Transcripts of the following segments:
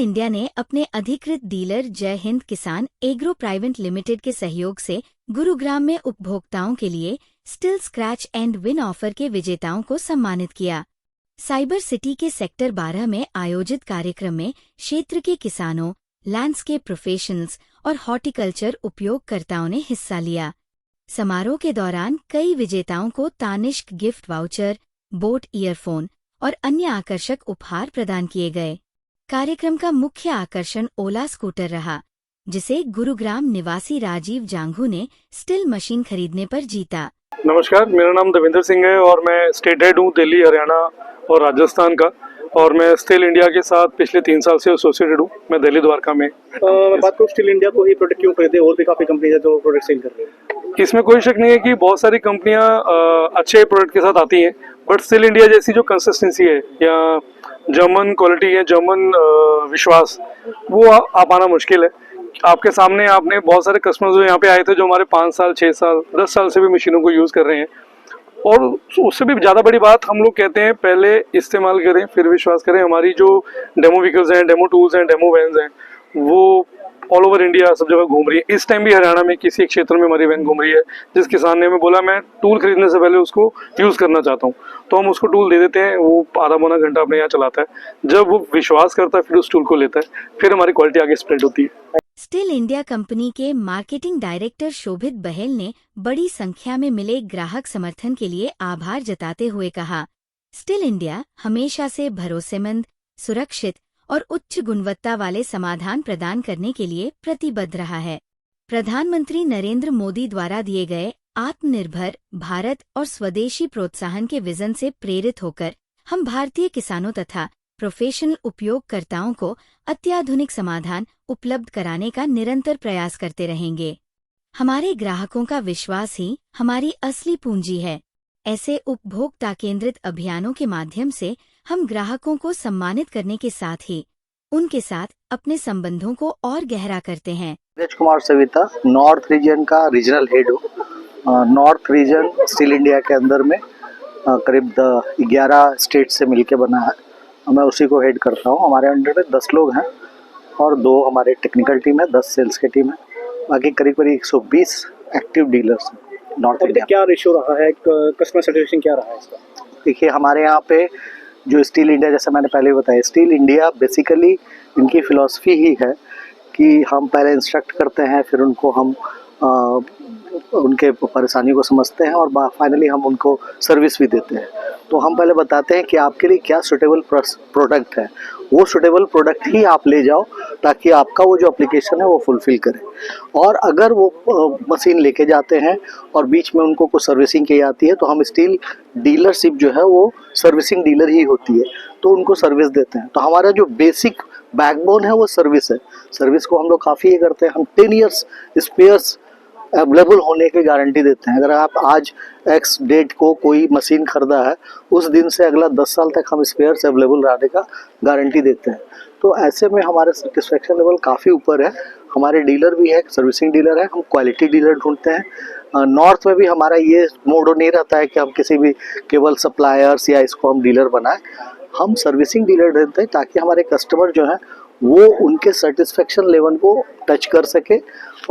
India ने अपने अधिकृत डीलर जय हिंद किसान एग्रो प्राइवेट लिमिटेड के सहयोग से गुरुग्राम में उपभोक्ताओं के लिए still scratch and win offer के विजेताओं को सम्मानित किया। साइबर सिटी के सेक्टर 12 में आयोजित कार्यक्रम में क्षेत्र के किसानों, लैंडस्केप प्रोफेशनल्स और हॉर्टिकल्चर उपयोगकर्ताओं ने हिस्सा लिया। समारोह के दौरान कई विजेताओं को तानिष्क गिफ्ट वाउचर, बोट ईयरफोन और अन्य आकर्षक उपहार प्रदान किए गए। कार्यक्रम का मुख्य आकर्षण ओला स्कूटर रहा, जिसे गुरुग्राम निवासी राजीव जांघू ने स्टिल मशीन खरीदने पर जीता। नमस्कार, मेरा नाम देवेंद्र सिंह है और मैं स्टेट हेड हूँ दिल्ली, हरियाणा और राजस्थान का, और मैं स्टिल इंडिया के साथ पिछले 3 साल से एसोसिएटेड हूँ। मैं दिल्ली द्वारका में। बात करूँ स्टिल इंडिया को ही प्रोडक्ट क्यों खरीदे, और भी काफ़ी कंपनी है जो प्रोडक्ट सेल कर रही है। इसमें कोई शक नहीं है कि बहुत सारी कंपनियां अच्छे प्रोडक्ट के साथ आती हैं, बट स्टिल इंडिया जैसी जो कंसिस्टेंसी है या जर्मन क्वालिटी है, जर्मन विश्वास, वो आ पाना मुश्किल है। आपके सामने आपने बहुत सारे कस्टमर्स जो यहाँ पे आए थे जो हमारे 5 साल, 6 साल, 10 साल से भी मशीनों को यूज़ कर रहे हैं, और उससे भी ज़्यादा बड़ी बात हम लोग कहते हैं पहले इस्तेमाल करें फिर विश्वास करें। हमारी जो डेमो व्हीकल्स हैं, डेमो टूल्स हैं, डेमो वैन्स हैं, वो ऑल ओवर इंडिया सब जगह घूम रही है। इस टाइम भी हरियाणा में किसी एक क्षेत्र में हमारी वैन घूम रही है। जिस किसान ने हमें बोला मैं टूल खरीदने से पहले उसको यूज़ करना चाहता हूँ, तो हम उसको टूल दे देते हैं। वो आधा पौना घंटा अपने यहाँ चलाता है। जब वो विश्वास करता है फिर उस टूल को लेता है, फिर हमारी क्वालिटी आगे स्प्रेड होती है। स्टिल इंडिया कंपनी के मार्केटिंग डायरेक्टर शोभित बहेल ने बड़ी संख्या में मिले ग्राहक समर्थन के लिए आभार जताते हुए कहा, स्टिल इंडिया हमेशा से भरोसेमंद, सुरक्षित और उच्च गुणवत्ता वाले समाधान प्रदान करने के लिए प्रतिबद्ध रहा है। प्रधानमंत्री नरेंद्र मोदी द्वारा दिए गए आत्मनिर्भर भारत और स्वदेशी प्रोत्साहन के विजन से प्रेरित होकर हम भारतीय किसानों तथा प्रोफेशनल उपयोगकर्ताओं को अत्याधुनिक समाधान उपलब्ध कराने का निरंतर प्रयास करते रहेंगे। हमारे ग्राहकों का विश्वास ही हमारी असली पूंजी है। ऐसे उपभोक्ता केंद्रित अभियानों के माध्यम से हम ग्राहकों को सम्मानित करने के साथ ही उनके साथ अपने संबंधों को और गहरा करते हैं। नीरज कुमार सविता, नॉर्थ रीजन का रीजनल हेड हूँ। नॉर्थ रीजन स्टिल इंडिया के अंदर में करीब 11 स्टेट से मिलके बना है। मैं उसी को हेड करता हूँ। हमारे अंडर में 10 लोग हैं और 2 हमारे टेक्निकल टीम है, 10 सेल्स की टीम है, बाकी करीब 120 एक्टिव डीलर्स नॉर्थ इंडिया। क्या रेशियो रहा है, कस्टमर सेटिस्फेक्शन क्या रहा है इसका? देखिए, हमारे यहाँ पे जो स्टील इंडिया, जैसे मैंने पहले बताया, स्टील इंडिया बेसिकली इनकी फिलॉसफी ही है कि हम पहले इंस्ट्रक्ट करते हैं, फिर उनको हम उनके परेशानी को समझते हैं और फाइनली हम उनको सर्विस भी देते हैं। तो हम पहले बताते हैं कि आपके लिए क्या सूटेबल प्रोडक्ट है, वो सूटेबल प्रोडक्ट ही आप ले जाओ ताकि आपका वो जो एप्लीकेशन है वो फुलफिल करे। और अगर वो मशीन लेके जाते हैं और बीच में उनको कुछ सर्विसिंग की जाती है, तो हम स्टील डीलरशिप जो है वो सर्विसिंग डीलर ही होती है, तो उनको सर्विस देते हैं। तो हमारा जो बेसिक बैकबोन है वो सर्विस है। सर्विस को हम लोग काफ़ी ये करते हैं। हम 10 ईयर्स स्पेयर्स अवेलेबल होने की गारंटी देते हैं। अगर आप आज एक्स डेट को कोई मशीन खरीदा है, उस दिन से अगला 10 साल तक हम स्पेयर्स अवेलेबल रहने का गारंटी देते हैं। तो ऐसे में हमारा सेटिस्फेक्शन लेवल काफ़ी ऊपर है। हमारे डीलर भी है, सर्विसिंग डीलर है, हम क्वालिटी डीलर ढूंढते हैं। नॉर्थ में भी हमारा ये मोडो नहीं रहता है कि हम किसी भी केवल सप्लायर्स या इसको हम डीलर बनाएं। हम सर्विसिंग डीलर ढूंढते हैं ताकि हमारे कस्टमर जो हैं वो उनके सेटिस्फेक्शन लेवल को टच कर सके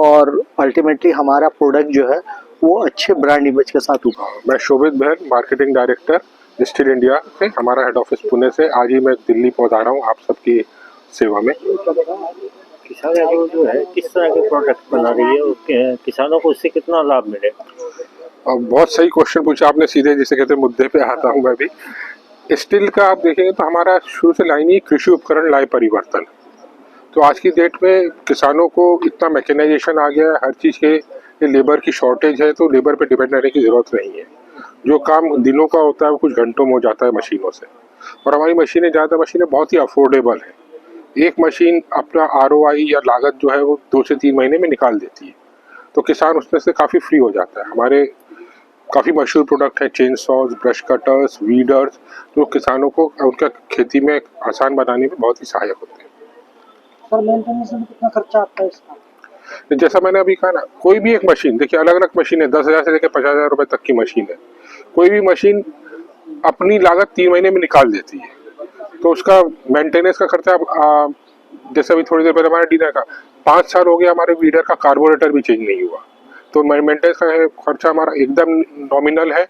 और अल्टीमेटली हमारा प्रोडक्ट जो है वो अच्छे ब्रांड इमेज के साथ होगा। मैं शोभित बहल, मार्केटिंग डायरेक्टर स्टिल इंडिया से, हमारा हेड ऑफिस पुणे से। आज ही मैं दिल्ली पहुंचा रहा हूं आप सबकी सेवा में। किसान एग्रो जो है किस तरह के प्रोडक्ट बना रही है और किसानों को इससे कितना लाभ मिले? बहुत सही क्वेश्चन पूछा आपने, सीधे जिसे कहते हैं मुद्दे पे आता हूँ मैं भी। स्टील का आप देखेंगे तो हमारा शुरू से लाइन ही कृषि उपकरण लाए परिवर्तन। तो आज की डेट में किसानों को इतना मैकेनाइजेशन आ गया है, हर चीज़ के लेबर की शॉर्टेज है, तो लेबर पे डिपेंड रहने की ज़रूरत नहीं है। जो काम दिनों का होता है वो कुछ घंटों में हो जाता है मशीनों से। और हमारी मशीनें, ज़्यादा मशीनें बहुत ही अफोर्डेबल है। एक मशीन अपना ROI या लागत जो है वो 2 से 3 महीने में निकाल देती है, तो किसान उसमें से काफ़ी फ्री हो जाता है। हमारे काफ़ी मशहूर प्रोडक्ट है चेन सॉज, ब्रश कटर्स, वीडर्स, जो किसानों को उनका खेती में आसान बनाने में बहुत ही सहायक होते हैं। सर, मेंटेनेंस में कितना खर्चा आता है इसका? जैसा मैंने अभी कहा ना, कोई भी एक मशीन, देखिए अलग अलग मशीन है, 10,000 से लेकर 50,000 रुपए तक की मशीन है। कोई भी मशीन अपनी लागत 3 महीने में निकाल देती है, तो उसका मेंटेनेंस का खर्चा जैसे अभी थोड़ी देर पहले हमारे डीलर का 5 साल हो गया, हमारे वीडर का कार्बोरेटर भी चेंज नहीं हुआ। तो मेंटेनेंस का खर्चा हमारा एकदम नॉमिनल है।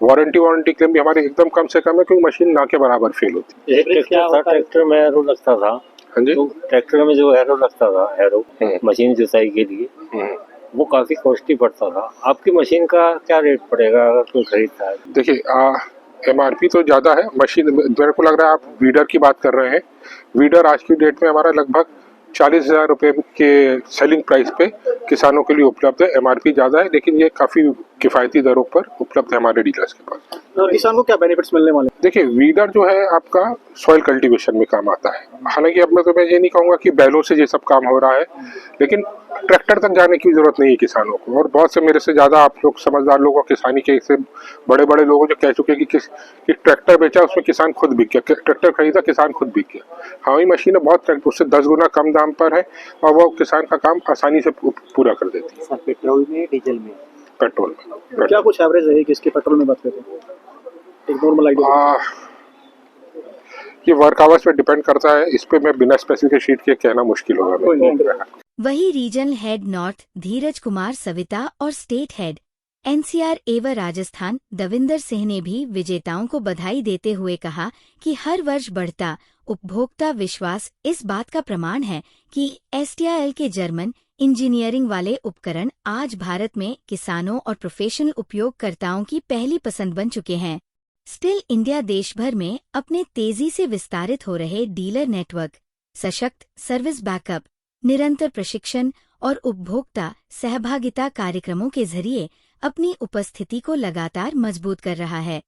वारंटी क्लेम भी हमारे एकदम कम से कम है, क्योंकि मशीन ना के बराबर फेल होती एक ट्रैक्टर था, ट्रैक्टर में एरो लगता था। है। हाँ जी। तो ट्रैक्टर में जो एरो लगता था, एरो मशीन जुताई के लिए, वो काफी कॉस्टली पड़ता था। आपकी मशीन का क्या रेट पड़ेगा अगर कोई खरीदता है? देखिए MRP तो ज़्यादा है। मशीन मेरे को लग रहा है आप वीडर की बात कर रहे हैं। वीडर आज की डेट में हमारा लगभग 40,000 रुपये के सेलिंग प्राइस पे किसानों के लिए उपलब्ध है। MRP ज़्यादा है, लेकिन ये काफ़ी किफ़ायती दरों पर उपलब्ध है हमारे डीलर्स के पास। किसान को क्या बेनिफिट्स मिलने वाले? देखिए, वीडर जो है आपका सॉइल कल्टीवेशन में काम आता है। हालांकि अब मैं ये नहीं कहूँगा कि बैलों से ये सब काम हो रहा है, लेकिन ट्रैक्टर तक जाने की जरूरत नहीं है किसानों को। और बहुत से मेरे से ज़्यादा आप लोग समझदार लोग और किसानी के से बड़े बड़े लोग जो कह चुके हैं कि ट्रैक्टर बेचा उसमें किसान खुद बिक गया, ट्रैक्टर खरीदा किसान खुद बिक गया। हमारी मशीनें बहुत उससे 10 गुना कम दाम पर है और वो किसान का काम आसानी से पूरा कर देती है। सर पेट्रोल में डीजल में? पेट्रोल में। क्या कुछ एवरेज है किसके पेट्रोल में बात करते हैं? एक नॉर्मल आइडिया। ये वर्क आवर्स पे डिपेंड करता है, इस पे मैं बिना स्पेसिफिक शीट के कहना मुश्किल होगा। वही रीजनल हेड नॉर्थ धीरज कुमार सविता और स्टेट हेड NCR एवं राजस्थान दविंदर सिंह ने भी विजेताओं को बधाई देते हुए कहा कि हर वर्ष बढ़ता उपभोक्ता विश्वास इस बात का प्रमाण है कि STIL के जर्मन इंजीनियरिंग वाले उपकरण आज भारत में किसानों और प्रोफेशनल उपयोगकर्ताओं की पहली पसंद बन चुके हैं। स्टिल इंडिया देश भर में अपने तेजी से विस्तारित हो रहे डीलर नेटवर्क, सशक्त सर्विस बैकअप, निरंतर प्रशिक्षण और उपभोक्ता सहभागिता कार्यक्रमों के जरिए अपनी उपस्थिति को लगातार मजबूत कर रहा है।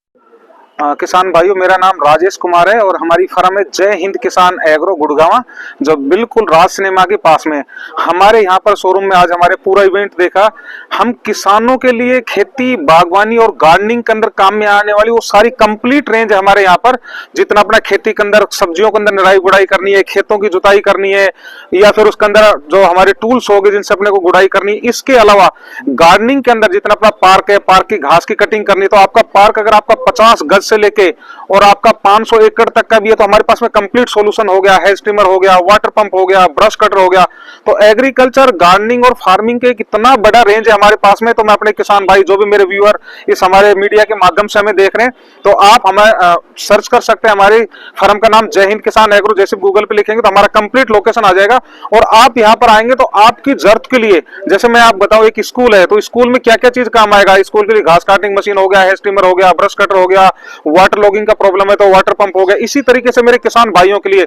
किसान भाइयों, मेरा नाम राजेश कुमार है और हमारी फर्म है जय हिंद किसान एग्रो गुड़गांव, जो बिल्कुल राज सिनेमा के पास में। हमारे यहाँ पर शोरूम में आज हमारे पूरा इवेंट देखा। हम किसानों के लिए खेती, बागवानी और गार्डनिंग के अंदर काम में आने वाली वो सारी कंप्लीट रेंज है हमारे यहाँ पर। जितना अपना खेती के अंदर सब्जियों के अंदर निराई गुड़ाई करनी है, खेतों की जुताई करनी है, या फिर उसके अंदर जो हमारे टूल्स हो गए जिनसे अपने को गुड़ाई करनी है। इसके अलावा गार्डनिंग के अंदर जितना अपना पार्क है, पार्क की घास की कटिंग करनी है, तो आपका पार्क अगर आपका 50 गज से लेके और आपका 500 एकड़ तक का भी है तो हमारे पास में कंप्लीट सॉल्यूशन हो गया। हेज ट्रिमर हो गया, वाटर पंप हो गया, ब्रश कटर हो गया। तो एग्रीकल्चर, गार्डनिंग और फार्मिंग के कितना बड़ा रेंज है हमारे पास में। तो मैं अपने किसान भाई, जो भी मेरे व्यूअर इस हमारे मीडिया के माध्यम से हमें देख रहे हैं, तो आप हमें सर्च कर सकते हैं। हमारी फर्म का नाम जय हिंद किसान एग्रो, जैसे गूगल पे लिखेंगे तो हमारा कंप्लीट लोकेशन आ जाएगा। और आप यहाँ पर आएंगे तो आपकी जरूरत के लिए, जैसे मैं आप बताऊं, एक स्कूल है तो स्कूल में क्या क्या चीज काम आएगा। स्कूल के लिए घास काटिंग मशीन हो गया, हेज ट्रिमर हो गया, ब्रश कटर हो गया, वाटर लॉगिंग का प्रॉब्लम है तो वाटर पंप हो गया। इसी तरीके से मेरे किसान भाइयों के लिए,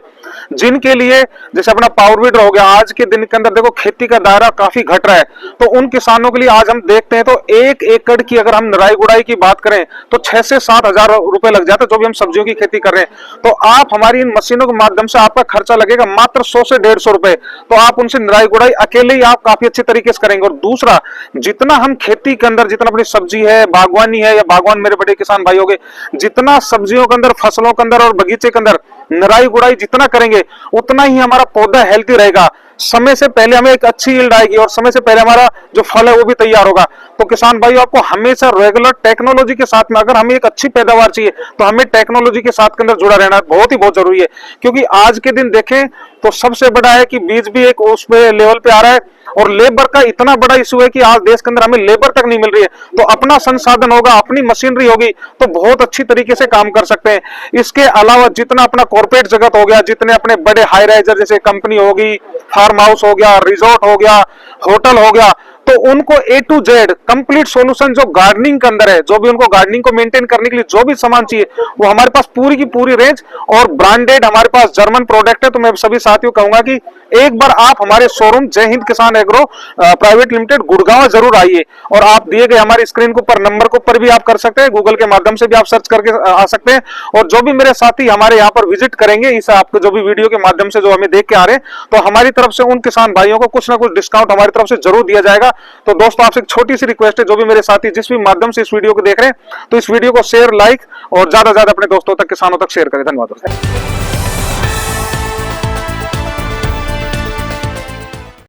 जिनके लिए जैसे अपना पावर वीडर हो गया, आज के दिन के अंदर देखो खेती का दायरा काफी घट रहा है, तो उन किसानों के लिए आज हम देखते हैं तो 1 एकड़ की अगर हम निराई गुड़ाई की बात करें तो 6 से 7 हजार रुपए लग जाते हैं, जो भी हम सब्जियों की खेती कर रहे हैं। तो आप हमारी इन मशीनों के माध्यम से आपका खर्चा लगेगा मात्र 100 से 150 रुपए। तो आप उनसे निराई गुड़ाई अकेले ही आप काफी अच्छे तरीके से करेंगे। और दूसरा, जितना हम खेती के अंदर, जितना अपनी सब्जी है, बागवानी है, या बागवान मेरे बड़े किसान भाई हो गए, जितना सब्जियों के अंदर, फसलों के अंदर और बगीचे के अंदर निराई गुड़ाई जितना करेंगे उतना ही हमारा पौधा हेल्थी रहेगा। समय से पहले हमें एक अच्छी यील्ड आएगी और समय से पहले हमारा जो फल है वो भी तैयार होगा। तो किसान भाइयों, आपको हमेशा रेगुलर टेक्नोलॉजी के साथ में, अगर हमें एक अच्छी पैदावार चाहिए तो हमें टेक्नोलॉजी के साथ के अंदर जुड़ा रहना बहुत जरूरी है। क्योंकि आज के दिन देखें तो सबसे बड़ा है कि बीज भी एक उस पे लेवल पे आ रहा है और लेबर का इतना बड़ा इशू है कि आज देश के अंदर हमें लेबर तक नहीं मिल रही है। तो अपना संसाधन होगा, अपनी मशीनरी होगी तो बहुत अच्छी तरीके से काम कर सकते हैं। इसके अलावा जितना अपना कॉर्पोरेट जगत हो गया, जितने अपने बड़े हाई राइजर जैसे कंपनी होगी, फार्म हाउस हो गया, रिजॉर्ट हो गया, होटल हो गया, तो उनको A to Z complete solution जो गार्डनिंग के अंदर है, जो भी उनको गार्डनिंग को मेंटेन करने के लिए जो भी सामान चाहिए वो हमारे पास पूरी की पूरी रेंज और ब्रांडेड हमारे पास जर्मन प्रोडक्ट है। तो मैं सभी साथियों कहूंगा कि एक बार आप हमारे शोरूम जय हिंद किसान एग्रो प्राइवेट लिमिटेड गुड़गांव जरूर आइए। और आप दिए गए हमारे स्क्रीन के ऊपर नंबर के ऊपर भी आप कर सकते हैं, गूगल के माध्यम से भी आप सर्च करके आ सकते हैं। और जो भी मेरे साथी हमारे यहाँ पर विजिट करेंगे, इस आपको जो भी वीडियो के माध्यम से जो हमें देख के आ रहे हैं, तो हमारी तरफ से उन किसान भाइयों को कुछ ना कुछ डिस्काउंट हमारी तरफ से जरूर दिया जाएगा। तो दोस्तों, आपसे एक छोटी सी रिक्वेस्ट है, जो भी मेरे साथी जिस भी माध्यम से इस वीडियो को देख रहे हैं, तो इस वीडियो को शेयर, लाइक और ज्यादा से ज्यादा अपने दोस्तों तक, किसानों तक शेयर करें। धन्यवाद दोस्तों।